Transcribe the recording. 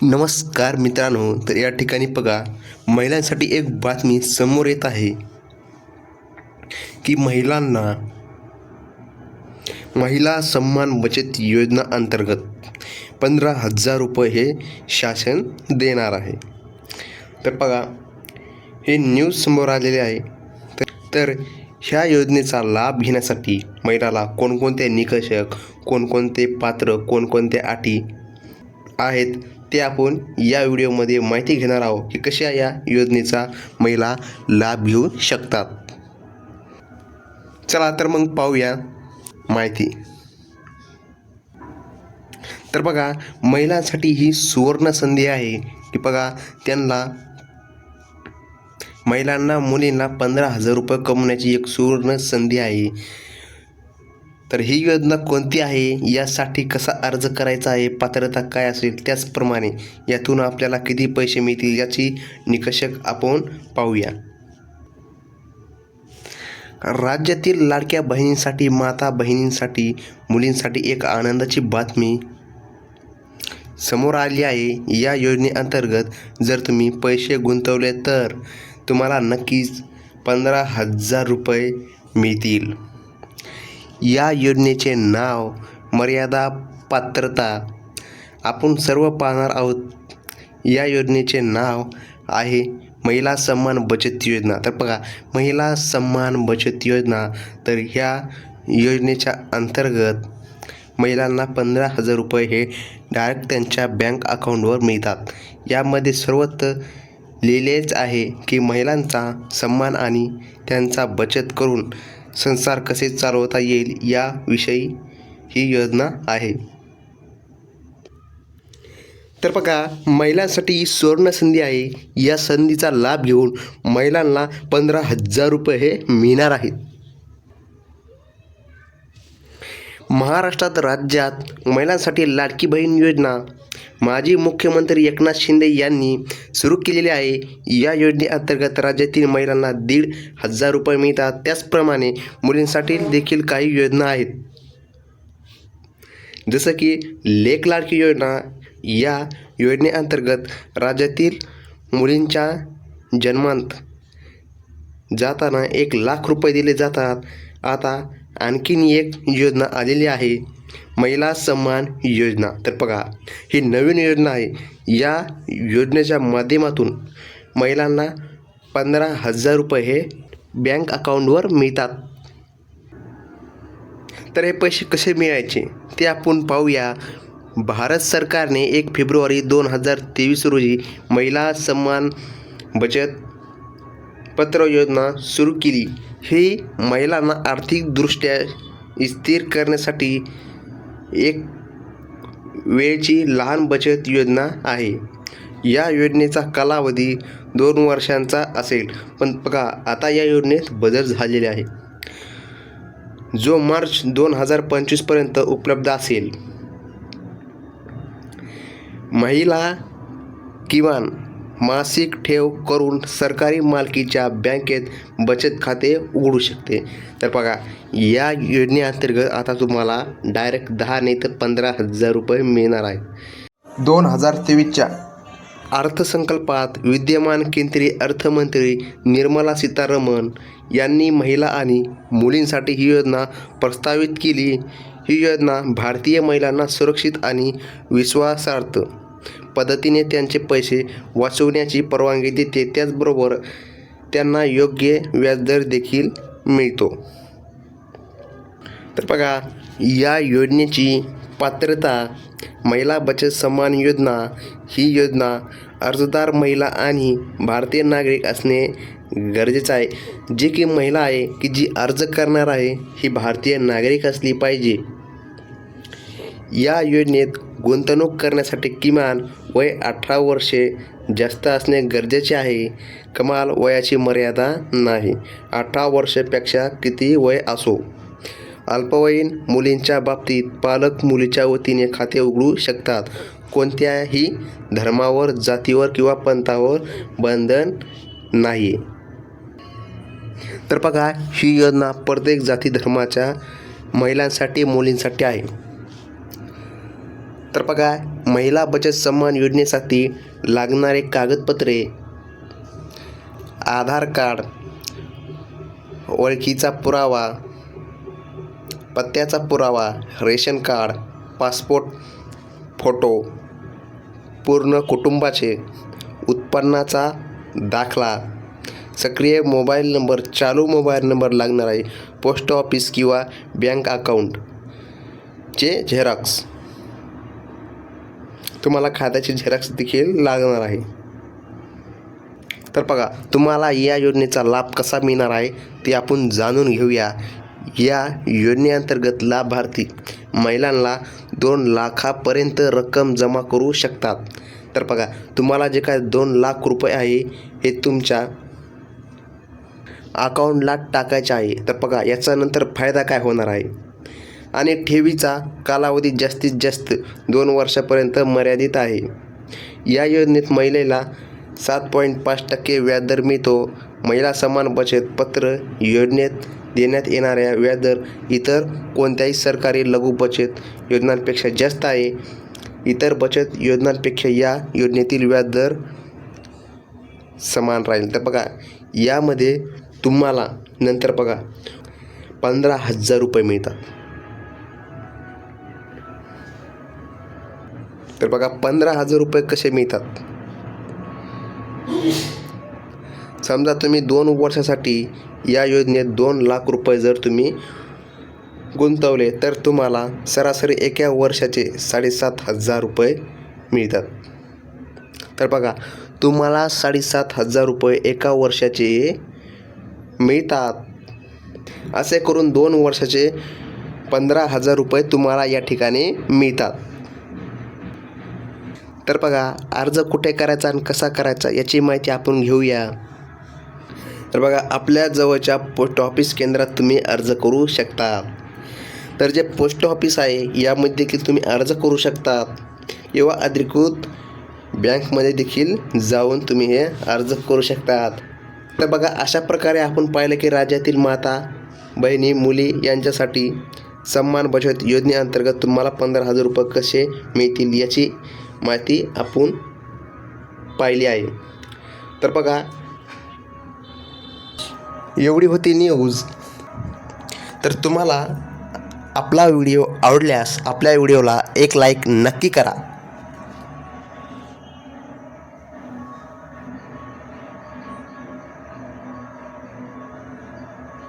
नमस्कार मित्रांनो, तर या ठिकाणी बघा महिलांसाठी एक बातमी समोर येत आहे की महिला सन्मान बचत योजना अंतर्गत 15,000 रुपये हे शासन देणार आहे। तर बघा हे न्यूज समोर आलेले आहे। तर ह्या योजनेचा लाभ घेण्यासाठी महिलाला कोणकोणते निकष, कोणकोणते पात्र, कोणकोणत्या अटी आहेत ते आपण या व्हिडिओमध्ये माहिती घेणार आहोत की कशा या योजनेचा महिला लाभ घेऊ शकतात। चला तर मग पाहूया माहिती। तर बघा महिलांसाठी ही सुवर्ण संधी आहे की बघा महिलांना मुलींना 15,000 रुपये कमवण्याची एक सुवर्ण संधी आहे। तर ही योजना कोणती आहे, यासाठी कसा अर्ज करायचा आहे, पात्रता काय असेल, त्याचप्रमाणे यातून आपल्याला किती पैसे मिळतील याची निकष आपण पाहूया। राज्यातील लाडक्या बहिणींसाठी, माता बहिणींसाठी, मुलींसाठी एक आनंदाची बातमी समोर आली आहे। या योजनेअंतर्गत जर तुम्ही पैसे गुंतवले तर तुम्हाला नक्कीच 15,000 रुपये मिळतील। या योजनेचे नाव, मर्यादा, पात्रता आपण सर्व पाहणार आहोत। या योजनेचे नाव आहे महिला सन्मान बचत योजना। तर बघा महिला सन्मान बचत योजना, तर ह्या योजनेच्या अंतर्गत महिलांना 15,000 रुपये हे डायरेक्ट त्यांच्या बँक अकाउंटवर मिळतात। यामध्ये सर्वत्र लिहिलेच आहे की महिलांचा सन्मान आणि त्यांचा बचत करून संसार कसे चालवता येईल याविषयी ही योजना आहे। तर बघा महिलांसाठी ही सुवर्ण संधी आहे। या संधीचा लाभ घेऊन महिलांना 15,000 रुपये हे मिळणार आहेत। महाराष्ट्रात राज्यात महिलांसाठी लाडकी बहीण योजना माजी मुख्यमंत्री एकनाथ शिंदे यांनी सुरू केलेली आहे। या योजनेअंतर्गत राज्यातील महिलांना 1,500 रुपये मिळतात। त्याचप्रमाणे मुलींसाठी देखील काही योजना आहेत, जसं की लेक लाडकी योजना। या योजनेअंतर्गत राज्यातील मुलींच्या जन्मांत जाताना 1,00,000 रुपये दिले जातात। आता आणखीन एक योजना आलेली आहे, महिला सन्मान योजना। तर बघा ही नवीन योजना आहे। या योजनेच्या माध्यमातून महिलांना 15,000 रुपये हे बँक अकाउंटवर मिळतात। तर हे पैसे कसे मिळायचे ते आपण पाहूया। भारत सरकारने 1 फेब्रुवारी 2023 रोजी महिला सन्मान बचत पत्र योजना सुरू केली। ही महिलांना आर्थिकदृष्ट्या स्थिर करण्यासाठी एक वेळची लहान बचत योजना आहे। या योजनेचा कालावधी 2 वर्षांचा असेल, पण बघा आता या योजनेत बदल झालेले आहे, जो मार्च 2025 पर्यंत उपलब्ध असेल। महिला किमान मासिक ठेव करून सरकारी मालकीच्या बँकेत बचत खाते उघडू शकते। तर बघा या योजनेअंतर्गत आता तुम्हाला डायरेक्ट 10 नाही तर 15,000 रुपये मिळणार आहेत। 2023च्या अर्थसंकल्पात विद्यमान केंद्रीय अर्थमंत्री निर्मला सीतारामन यांनी महिला आणि मुलींसाठी ही योजना प्रस्तावित केली। ही योजना भारतीय महिलांना सुरक्षित आणि विश्वासार्ह पद्धतीने त्यांचे पैसे वाचवण्याची परवानगी देते। त्याचबरोबर त्यांना योग्य व्याजदर देखील मिळतो। तर बघा या योजनेची पात्रता, महिला बचत सन्मान योजना ही योजना अर्जदार महिला आणि भारतीय नागरिक असणे गरजेचं आहे। जी की महिला आहे की जी अर्ज करणार आहे ही भारतीय नागरिक असली पाहिजे। या योजनेत गुंतवणूक करण्यासाठी किमान वय 18 वर्षे जास्त असणे गरजेचे आहे। कमाल वयाची मर्यादा नाही, 18 वर्षापेक्षा किती वय असो। अल्पवयीन मुलींच्या बाबतीत पालक मुलीच्या वतीने खाते उघडू शकतात। कोणत्याही धर्मावर, जातीवर किंवा पंथावर बंधन नाही। तर बघा ही योजना प्रत्येक जाती धर्माच्या महिलांसाठी, मुलींसाठी आहे। तर बघा, महिला बचत सन्मान योजनेसाठी लागणारे कागदपत्रे: आधार कार्ड, ओळखीचा पुरावा, पत्त्याचा पुरावा, रेशन कार्ड, पासपोर्ट फोटो, पूर्ण कुटुंबाचे, उत्पन्नाचा दाखला, सक्रिय मोबाईल नंबर, चालू मोबाईल नंबर लागणार आहे, पोस्ट ऑफिस किंवा बँक अकाउंटचे झेरॉक्स, तुम्हाला खात्याचे झेरॉक्स देखील लागणार आहे. तर बघा, तुम्हाला या योजनेचा लाभ कसा मिळणार आहे ते आपण जाणून घेऊया. या योजनेअंतर्गत लाभार्थी महिलांना 2 लाखापर्यंत रक्कम जमा करू शकतात. तर बघा, तुम्हाला जे काय 2 लाख रुपये आहे हे तुमच्या अकाउंटला टाकायचे आहे. तर बघा, याचा नंतर फायदा काय होणार आहे आणि ठेवीचा कालावधी जास्तीत जास्त 2 वर्षापर्यंत मर्यादित आहे. या योजनेत महिलेला 7.5% व्याजदर मिळतो. महिला सन्मान बचत पत्र योजनेत देण्यात येणाऱ्या व्याजदर इतर कोणत्याही सरकारी लघु बचत योजनांपेक्षा जास्त आहे. इतर बचत योजनांपेक्षा या योजनेतील व्याजदर समान राहील. तर बघा, यामध्ये तुम्हाला नंतर बघा 15,000 रुपये मिळतात. तर बघा, 15,000 रुपये कसे मिळतात. समजा तुम्ही 2 वर्षासाठी या योजनेत 2 लाख रुपये जर तुम्ही गुंतवले तर तुम्हाला सरासरी एका वर्षाचे 7,500 रुपये मिळतात. तर बघा, तुम्हाला 7,500 रुपये एका वर्षाचे मिळतात. असे करून 2 वर्षाचे 15,000 रुपये तुम्हाला या ठिकाणी मिळतात. तर बघा, अर्ज कुठे करायचा आणि कसा करायचा याची माहिती आपण घेऊया. तर बघा, आपल्या जवळच्या पोस्ट ऑफिस केंद्रात तुम्ही अर्ज करू शकता. तर जे पोस्ट ऑफिस आहे यामध्ये देखील तुम्ही अर्ज करू शकतात किंवा अधिकृत बँकमध्ये देखील जाऊन तुम्ही हे अर्ज करू शकतात. तर बघा, अशा प्रकारे आपण पाहिलं की राज्यातील माता, बहिणी, मुली यांच्यासाठी सन्मान बचत योजनेअंतर्गत तुम्हाला 15,000 रुपये कसे मिळतील याची माहिती आपण पाहिली आहे. तर बघा, एवढी होती न्यूज. तर तुम्हाला आपला व्हिडिओ आवडल्यास आपल्या व्हिडिओला एक लाईक नक्की करा.